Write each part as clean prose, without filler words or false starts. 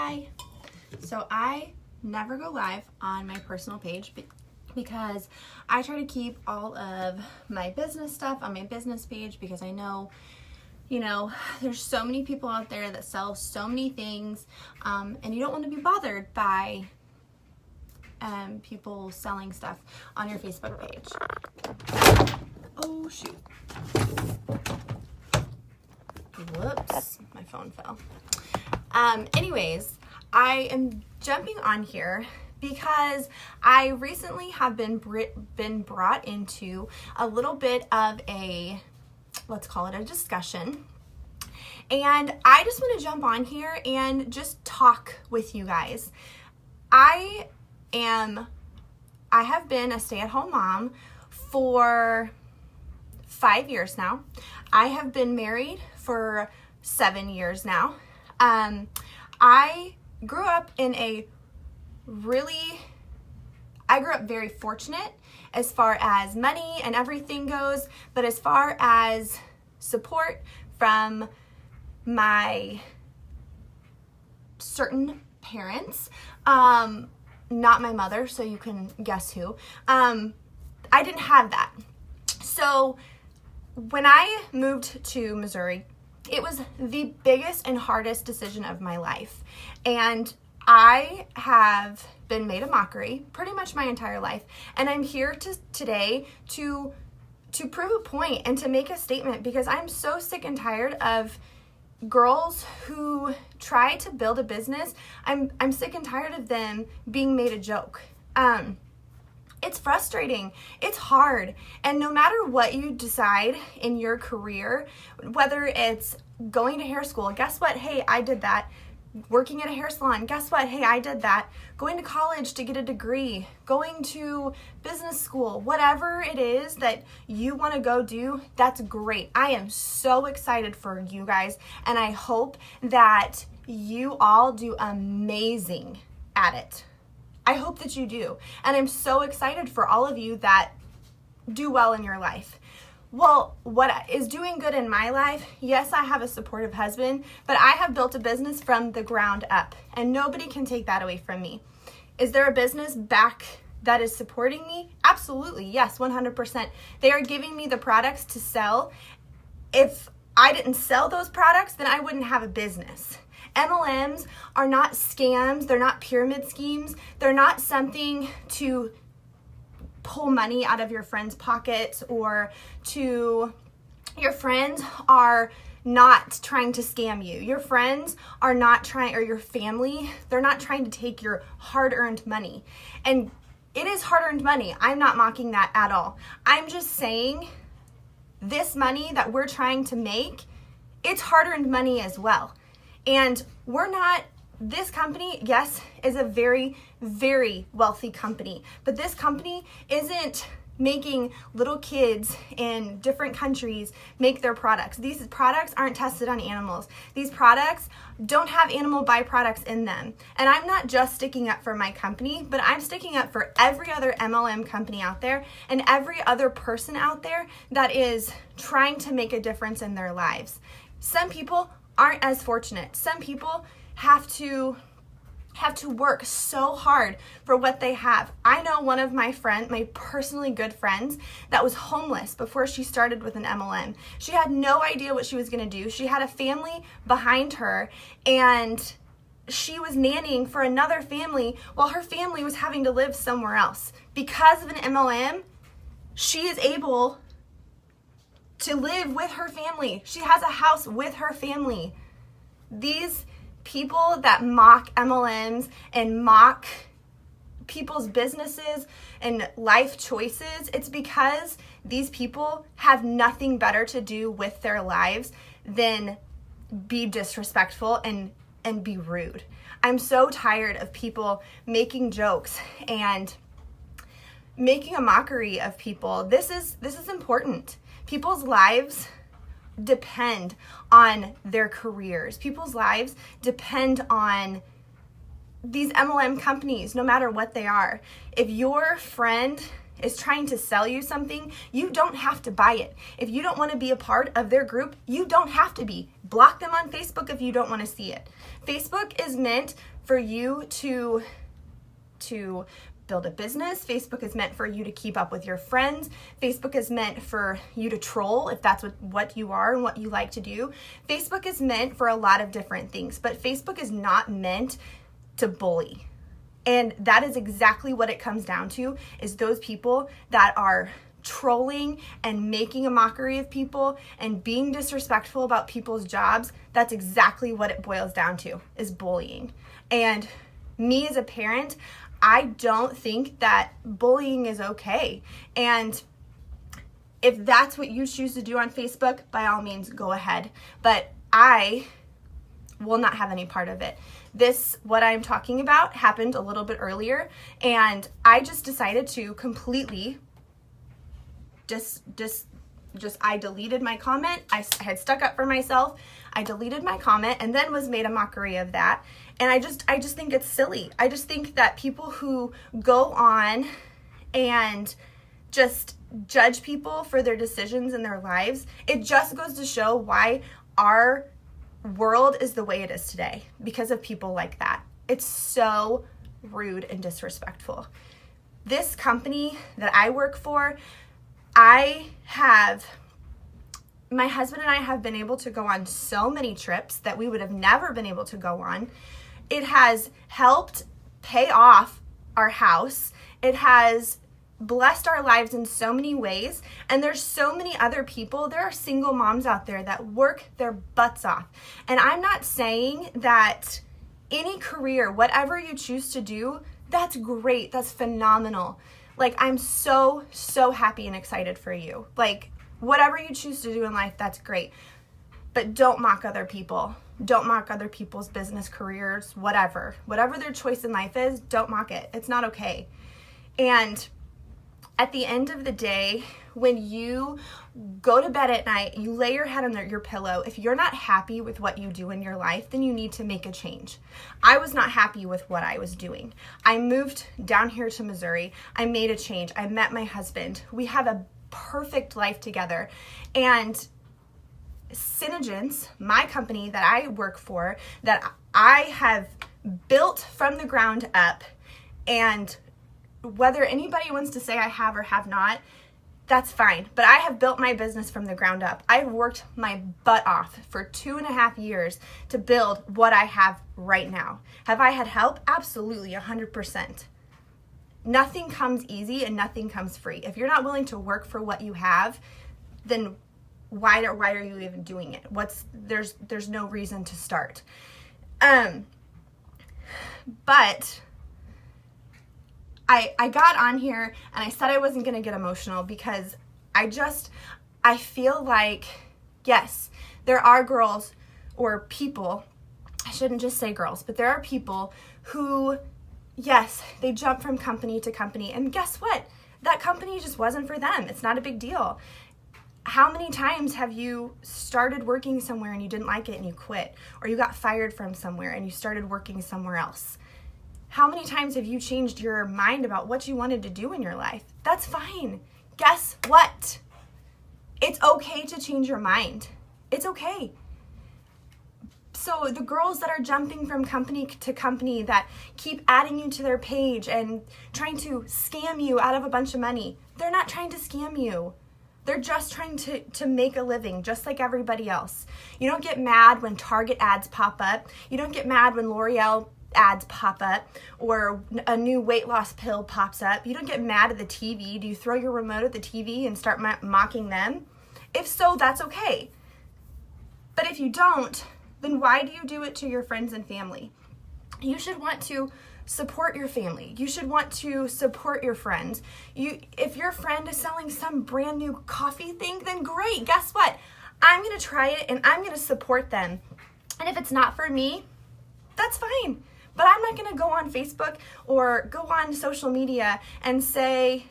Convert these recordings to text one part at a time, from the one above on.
Hi! So I never go live on my personal page because I try to keep all of my business stuff on my business page because I know, there's so many people out there that sell so many things, and you don't want to be bothered by people selling stuff on your Facebook page. Oh, shoot. Whoops, my phone fell. Anyways, I am jumping on here because I recently have been brought into a little bit of a, let's call it a discussion. And I just want to jump on here and just talk with you guys. I have been a stay-at-home mom for 5 years now. I have been married for 7 years now. I grew up very fortunate as far as money and everything goes, but as far as support from my certain parents, not my mother, so you can guess who, I didn't have that. So when I moved to Missouri, it was the biggest and hardest decision of my life. And I have been made a mockery pretty much my entire life. And I'm here today to prove a point and to make a statement because I'm so sick and tired of girls who try to build a business. I'm sick and tired of them being made a joke. It's frustrating. It's hard. And no matter what you decide in your career, whether it's going to hair school, guess what? Hey, I did that. Working at a hair salon, guess what? Hey, I did that. Going to college to get a degree, going to business school, whatever it is that you want to go do, that's great. I am so excited for you guys, and I hope that you all do amazing at it. I hope that you do. And I'm so excited for all of you that do well in your life. Well, what is doing good in my life? Yes, I have a supportive husband, but I have built a business from the ground up, and nobody can take that away from me. Is there a business back that is supporting me? Absolutely, yes, 100%. They are giving me the products to sell. If I didn't sell those products, then I wouldn't have a business. MLMs are not scams. They're not pyramid schemes. They're not something to pull money out of your friend's pockets or your friends are not trying to scam you. Your friends are not trying, or your family, they're not trying to take your hard-earned money. And it is hard-earned money. I'm not mocking that at all. I'm just saying this money that we're trying to make, it's hard-earned money as well. And this company, yes, is a very, very wealthy company. But this company isn't making little kids in different countries make their products. These products aren't tested on animals. These products don't have animal byproducts in them. And I'm not just sticking up for my company, but I'm sticking up for every other MLM company out there and every other person out there that is trying to make a difference in their lives. Some people aren't as fortunate. Some people have to work so hard for what they have. I know one of my personally good friends that was homeless before she started with an MLM. She had no idea what she was going to do. She had a family behind her, and she was nannying for another family while her family was having to live somewhere else. Because of an MLM, she is able to live with her family. She has a house with her family. These people that mock MLMs and mock people's businesses and life choices, it's because these people have nothing better to do with their lives than be disrespectful and be rude. I'm so tired of people making jokes and making a mockery of people. This is important. People's lives depend on their careers. People's lives depend on these MLM companies, no matter what they are. If your friend is trying to sell you something, you don't have to buy it. If you don't want to be a part of their group, you don't have to be. Block them on Facebook if you don't want to see it. Facebook is meant for you to build a business. Facebook is meant for you to keep up with your friends. Facebook is meant for you to troll if that's what you are and what you like to do. Facebook is meant for a lot of different things, but Facebook is not meant to bully. And that is exactly what it comes down to, is those people that are trolling and making a mockery of people and being disrespectful about people's jobs. That's exactly what it boils down to, is bullying. And me as a parent, I don't think that bullying is okay. And if that's what you choose to do on Facebook, by all means, go ahead. But I will not have any part of it. What I'm talking about happened a little bit earlier, and I just decided to completely I deleted my comment. I had stuck up for myself. I deleted my comment and then was made a mockery of that. And I just think it's silly. I just think that people who go on and just judge people for their decisions in their lives, it just goes to show why our world is the way it is today, because of people like that. It's so rude and disrespectful. This company that I work for, my husband and I have been able to go on so many trips that we would have never been able to go on. It has helped pay off our house. It has blessed our lives in so many ways. And there's so many other people. There are single moms out there that work their butts off. And I'm not saying that any career, whatever you choose to do, that's great. That's phenomenal. Like, I'm so, so happy and excited for you. Like, whatever you choose to do in life, that's great. But don't mock other people. Don't mock other people's business careers, whatever. Whatever their choice in life is, don't mock it. It's not okay. And at the end of the day, when you go to bed at night, you lay your head on your pillow, if you're not happy with what you do in your life, then you need to make a change. I was not happy with what I was doing. I moved down here to Missouri. I made a change. I met my husband. We have a perfect life together. And Synergence, my company that I work for, that I have built from the ground up, and whether anybody wants to say I have or have not, that's fine. But I have built my business from the ground up. I've worked my butt off for 2.5 years to build what I have right now. Have I had help? Absolutely, 100%. Nothing comes easy and nothing comes free. If you're not willing to work for what you have, then why are you even doing it? There's no reason to start. But I got on here and I said I wasn't going to get emotional because I feel like, yes, there are girls or people, I shouldn't just say girls, but there are people who, yes, they jump from company to company, and guess what? That company just wasn't for them. It's not a big deal. How many times have you started working somewhere and you didn't like it and you quit? Or you got fired from somewhere and you started working somewhere else? How many times have you changed your mind about what you wanted to do in your life? That's fine. Guess what? It's okay to change your mind. It's okay. So the girls that are jumping from company to company, that keep adding you to their page and trying to scam you out of a bunch of money, they're not trying to scam you. They're just trying to make a living, just like everybody else. You don't get mad when Target ads pop up. You don't get mad when L'Oreal ads pop up or a new weight loss pill pops up. You don't get mad at the TV. Do you throw your remote at the TV and start mocking them? If so, that's okay. But if you don't, then why do you do it to your friends and family? You should want to support your family. You should want to support your friends. If your friend is selling some brand new coffee thing, then great. Guess what? I'm going to try it and I'm going to support them. And if it's not for me, that's fine. But I'm not going to go on Facebook or go on social media and say,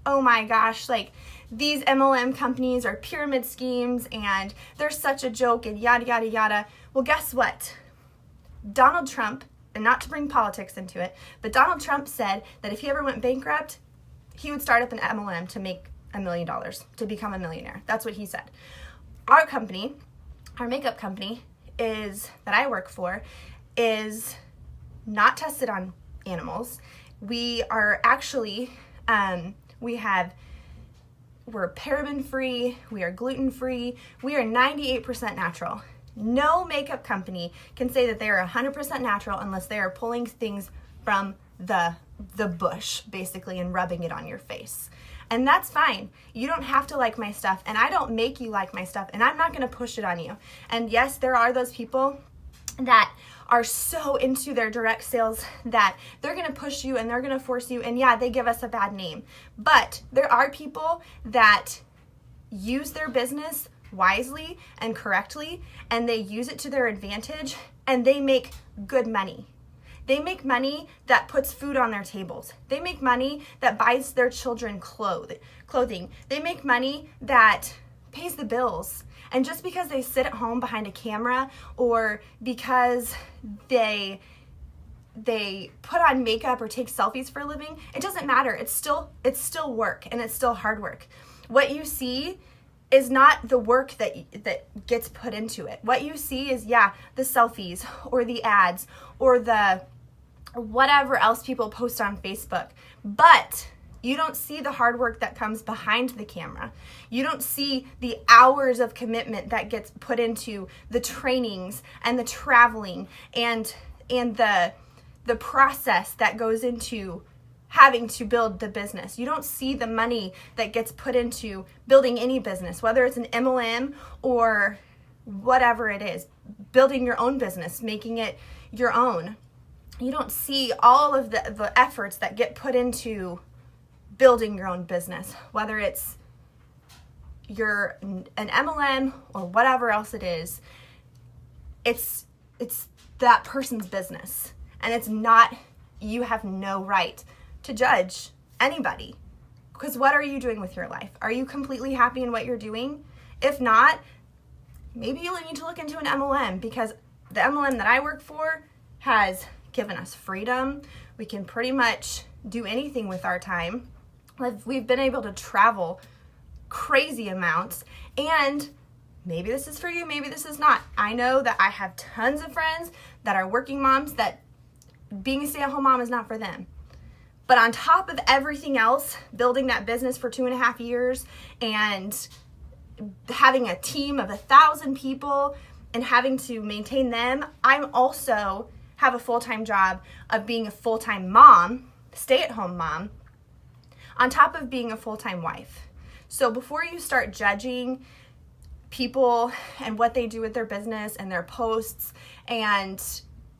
oh my gosh, like these MLM companies are pyramid schemes and they're such a joke and yada, yada, yada. Well, guess what? Donald Trump, and not to bring politics into it, but Donald Trump said that if he ever went bankrupt, he would start up an MLM to make $1 million, to become a millionaire. That's what he said. Our company, our makeup company that I work for, is not tested on animals. We are actually, we're paraben free, we are gluten free, we are 98% natural. No makeup company can say that they are 100% natural unless they are pulling things from the bush, basically, and rubbing it on your face. And that's fine. You don't have to like my stuff, and I don't make you like my stuff, and I'm not going to push it on you. And yes, there are those people that are so into their direct sales that they're going to push you and they're going to force you, and yeah, they give us a bad name. But there are people that use their business wisely and correctly, and they use it to their advantage, and they make good money. They make money that puts food on their tables. They make money that buys their children clothing. They make money that pays the bills. And just because they sit at home behind a camera, or because they put on makeup or take selfies for a living, it doesn't matter. It's still work, and it's still hard work. What you see is not the work that gets put into it. What you see is, the selfies or the ads or the whatever else people post on Facebook. But you don't see the hard work that comes behind the camera. You don't see the hours of commitment that gets put into the trainings and the traveling and the process that goes into having to build the business. You don't see the money that gets put into building any business, whether it's an MLM or whatever it is, building your own business, making it your own. You don't see all of the efforts that get put into building your own business, whether it's an MLM or whatever else it is. It's that person's business, and it's not, you have no right to judge anybody, because what are you doing with your life? Are you completely happy in what you're doing? If not, maybe you need to look into an MLM, because the MLM that I work for has given us freedom. We can pretty much do anything with our time. We've been able to travel crazy amounts, and maybe this is for you, maybe this is not. I know that I have tons of friends that are working moms that being a stay-at-home mom is not for them. But on top of everything else, building that business for 2.5 years and having a team of 1,000 people and having to maintain them, I'm also have a full-time job of being a full-time mom, stay-at-home mom, on top of being a full-time wife. So before you start judging people and what they do with their business and their posts and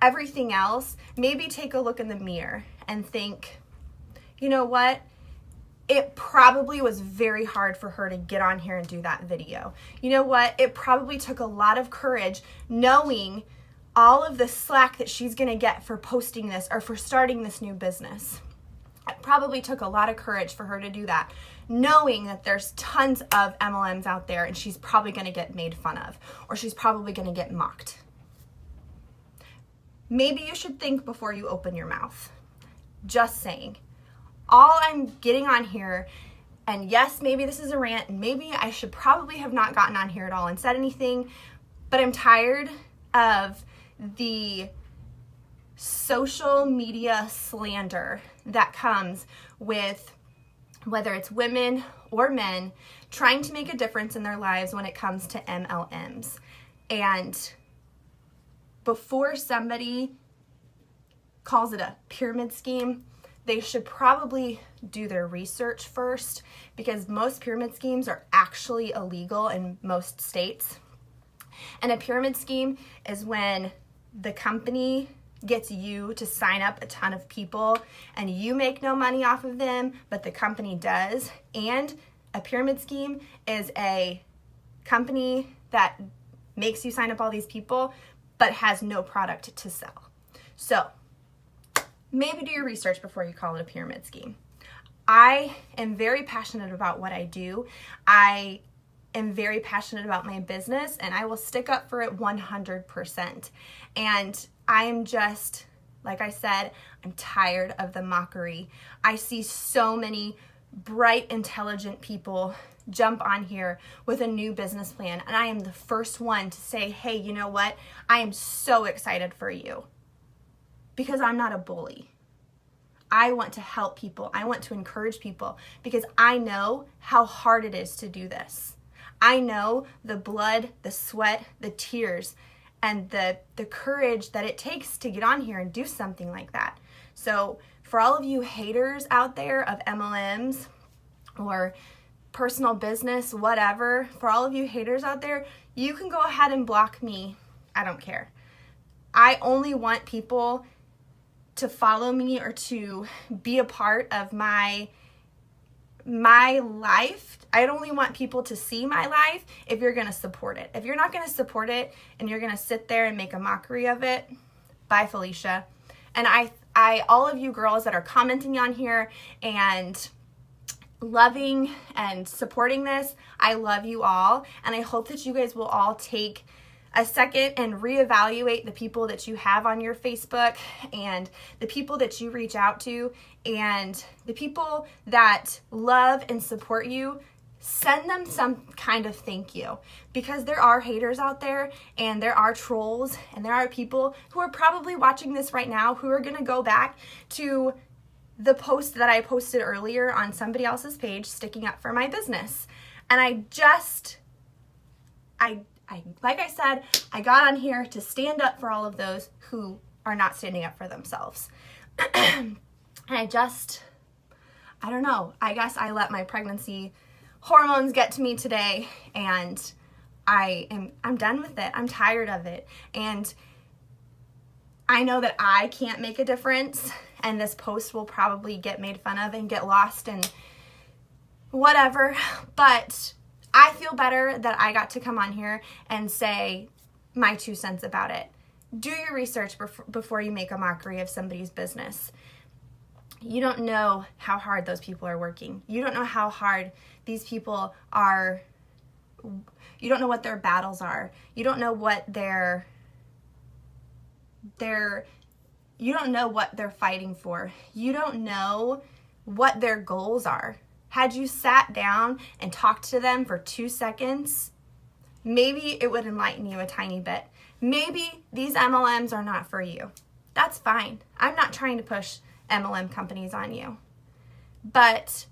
everything else, maybe take a look in the mirror and think, you know what? It probably was very hard for her to get on here and do that video. You know what? It probably took a lot of courage, knowing all of the slack that she's going to get for posting this or for starting this new business. It probably took a lot of courage for her to do that, knowing that there's tons of MLMs out there and she's probably going to get made fun of, or she's probably going to get mocked. Maybe you should think before you open your mouth. Just saying. All I'm getting on here, and yes, maybe this is a rant, and maybe I should probably have not gotten on here at all and said anything, but I'm tired of the social media slander that comes with whether it's women or men trying to make a difference in their lives when it comes to MLMs. And before somebody calls it a pyramid scheme, they should probably do their research first, because most pyramid schemes are actually illegal in most states. And a pyramid scheme is when the company gets you to sign up a ton of people and you make no money off of them, but the company does. And a pyramid scheme is a company that makes you sign up all these people but has no product to sell. So maybe do your research before you call it a pyramid scheme. I am very passionate about what I do. I am very passionate about my business, and I will stick up for it 100%. And I'm just, like I said, I'm tired of the mockery. I see so many bright, intelligent people jump on here with a new business plan, and I am the first one to say, hey, you know what? I am so excited for you, because I'm not a bully. I want to help people. I want to encourage people, because I know how hard it is to do this. I know the blood, the sweat, the tears, and the courage that it takes to get on here and do something like that. So for all of you haters out there of MLMs or personal business, whatever, for all of you haters out there, you can go ahead and block me. I don't care. I only want people to follow me or to be a part of my life. I only want people to see my life if you're going to support it. If you're not going to support it and you're going to sit there and make a mockery of it, bye, Felicia. And I all of you girls that are commenting on here and loving and supporting this, I love you all, and I hope that you guys will all take a second and reevaluate the people that you have on your Facebook and the people that you reach out to and the people that love and support you. Send them some kind of thank you, because there are haters out there and there are trolls and there are people who are probably watching this right now who are going to go back to the post that I posted earlier on somebody else's page sticking up for my business. And like I said, I got on here to stand up for all of those who are not standing up for themselves. And I don't know, I guess I let my pregnancy hormones get to me today, and I'm done with it. I'm tired of it. And I know that I can't make a difference, and this post will probably get made fun of and get lost and whatever, but I feel better that I got to come on here and say my 2 cents about it. Do your research before you make a mockery of somebody's business. You don't know how hard those people are working. You don't know how hard these people are. You don't know what their battles are. You don't know what you don't know what they're fighting for. You don't know what their goals are. Had you sat down and talked to them for 2 seconds, maybe it would enlighten you a tiny bit. Maybe these MLMs are not for you. That's fine. I'm not trying to push MLM companies on you. But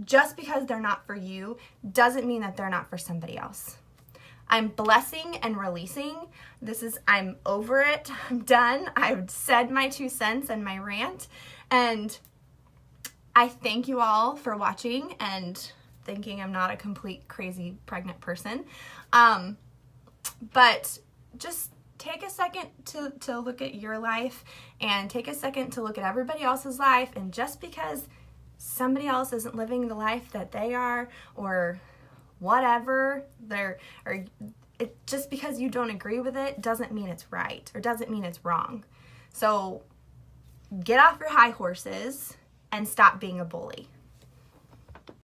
just because they're not for you doesn't mean that they're not for somebody else. I'm blessing and releasing. I'm over it. I'm done. I've said my 2 cents and my rant. And I thank you all for watching and thinking I'm not a complete crazy pregnant person. But just take a second to look at your life and take a second to look at everybody else's life. And just because somebody else isn't living the life that they are, or whatever, just because you don't agree with it doesn't mean it's right or doesn't mean it's wrong. So get off your high horses and stop being a bully.